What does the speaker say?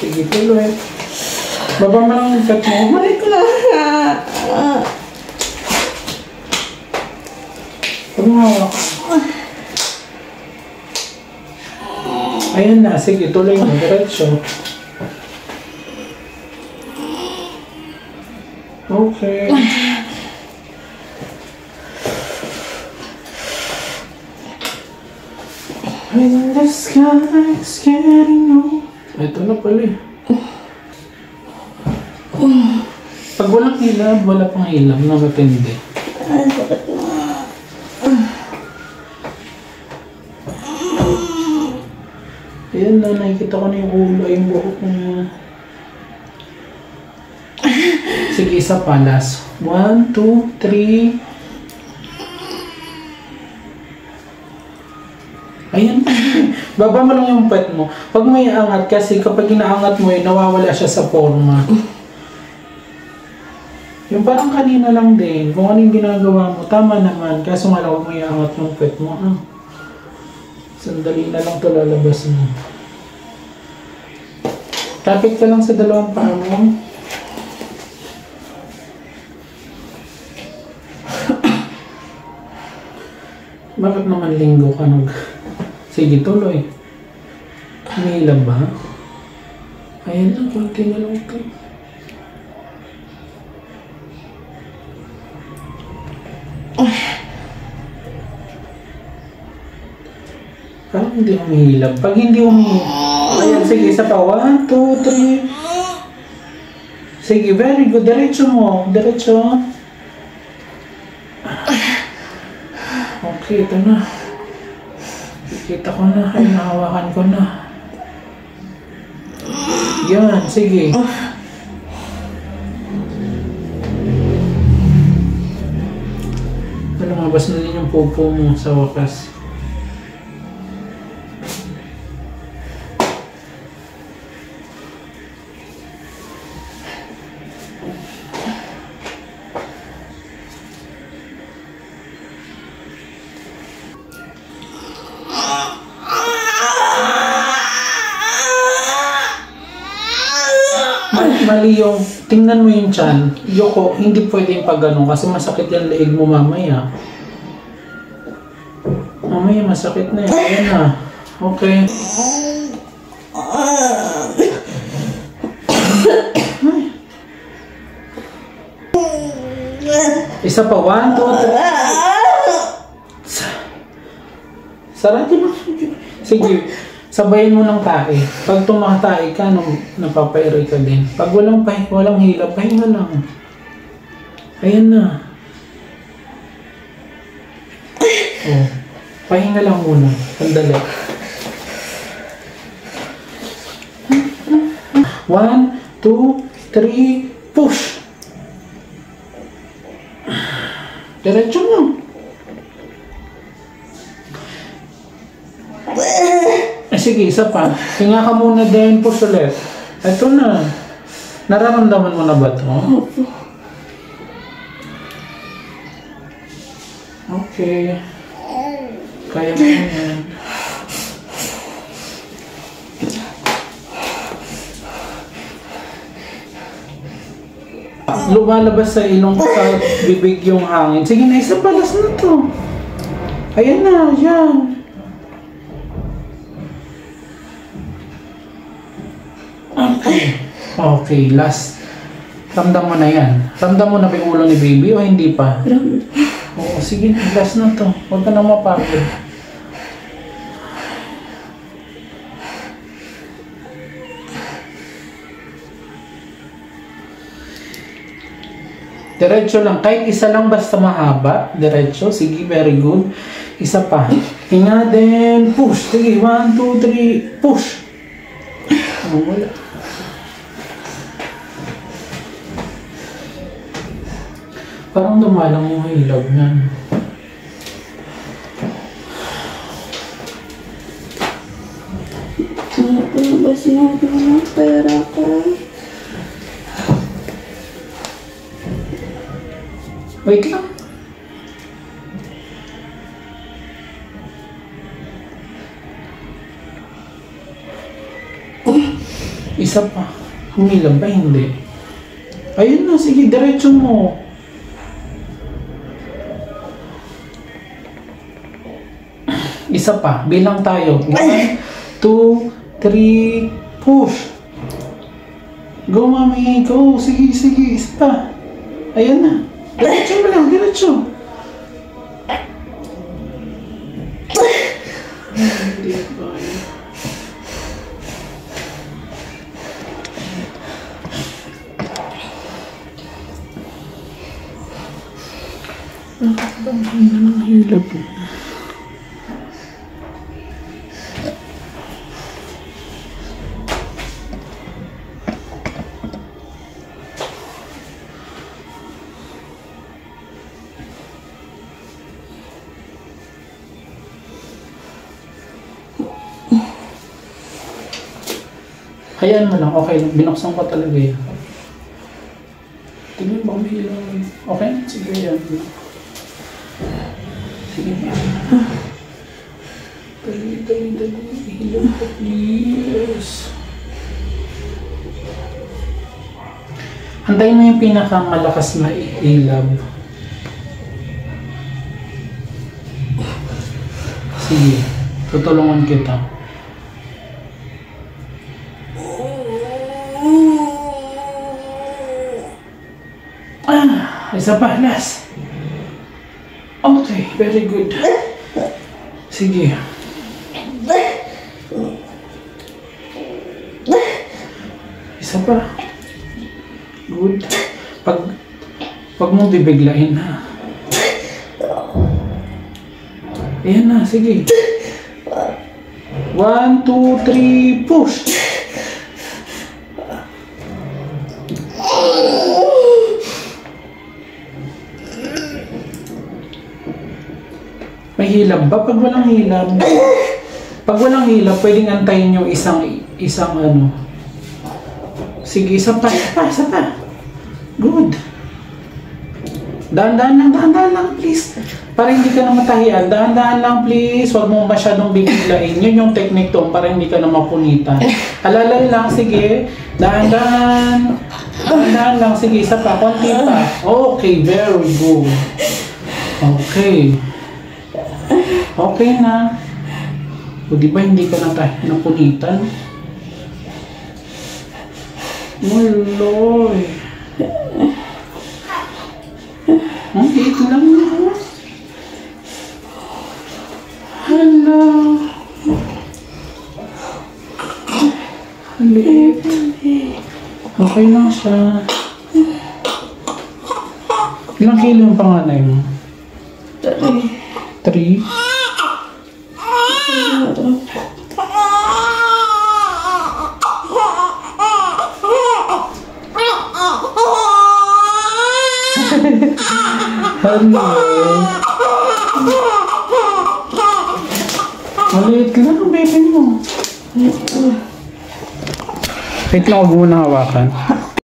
Sige, tuloy. Baba mo lang yung pet mo. Balik ko lang. Tumawak. Ayan na, sige, tuloy mo, diretso. Okay. When the sky's getting low. Ito na pala eh. Pag walang hilab, wala pang hilab na matindi. Ay, bakit na? Ayan na, nakikita ko na yung ulo, yung buhok niya. Sige, isa pa, last. 1, 2, 3. Ayan. Baba mo lang yung pet mo. Pag may angat, kasi kapag inaangat mo yun, nawawala siya sa forma. Yung parang kanina lang din, kung ano yung ginagawa mo, tama naman. Kaso nga lang, huwag mo iangat yung pet mo. Sandali na lang ito lalabas mo. Tapit ka lang sa dalawang paa mo. Bakit naman linggo ka nag... Sige, tuloy. May hilab ba? Ayan na, konti na lang ito. Parang hindi humihilab. Pag hindi humihilab... Ayan, sige, isa pa. 1, 2, 3. Sige, very good. Diretso mo. Diretso. Okay, ito na. Kita ko na. Ay, nahawakan ko na. Yan, sige. Lumabas na din yung pupo mo sa wakas. Mali yung, tingnan mo yung tiyan. Yoko, hindi pwedeng pag ganun kasi masakit yung leeg mo mamaya. Mamaya masakit na yun. Ayan na. Okay. Isa pa, 1, 2, 3. Sarati mo. Sige. Sabayin mo ng tae. Pag tumatae ka, napapairay ka din. Pag walang hilap, pahinga lang. Ayan na. Oh, pahinga lang muna. Sandali. 1, 2, 3, push! Diretso mo. Sige, isa pa. Hinga ka muna din, push ulit. Ito na. Nararamdaman mo na ba ito? Okay. Kaya mo yan. Lumalabas sa ilong sa bibig yung hangin. Sige na, isa palas na to. Ayan na, yan. Okay, last. Ramdam mo na yan. Ramdam mo na ba yung ulo ni baby o hindi pa? Ramdam. Oo, sige, last na to. Huwag ka na mapagod. Diretso lang. Kahit isa lang basta mahaba. Diretso. Sige, very good. Isa pa. Hinga din. Push. Sige, 1, 2, 3. Push. Oh, wala. Parang dumalang yung hilab niyan. Napalabas na ako ng pera ko. Wait lang. Isa pa. Humilab ba? Hindi. Ayun na, sige, diretso mo. Isa pa, bilang tayo. 1, 2, 3, push. Go, mami, go. Sige, sige, isa pa. Ayun na. Diretso mo lang, diretso. Hindi ba yun? Ang hina ng hilap. Hayaan mo lang, okay lang. Binuksan ko talaga yan. Tingnan ba may ilaw? Okay? Sige, yan. Sige ba? Dali. Ilaw ko, please. Antayin mo yung pinakamalakas na ilaw. Sige, tutulungan kita. Isa pa, last. Okay, very good. Sige. Isa pa. Good. Pag mo bibiglain ha. Ayan na, sige. 1, 2, 3, push. May hilab ba? Pag walang hilab, pwedeng antayin yung isang ano. Sige, isa pa. Good. Dahan-dahan lang, please. Para hindi ka na matahian. Dahan-dahan lang, please. Huwag mo masyadong biglain. Yun yung technique to, para hindi ka na mapunitan. Alalay lang, sige. Dahan-dahan lang, sige. Isa pa, konti pa. Okay, very good. Okay. Okay na. O di ba hindi ka napunitan? Uloy. Ito lang na. Hello. Halit. Okay lang siya. Ilang kilo yung panganay mo? 3. Hello. Maliit lang ang baby mo. Wait lang, huwag muna hawakan.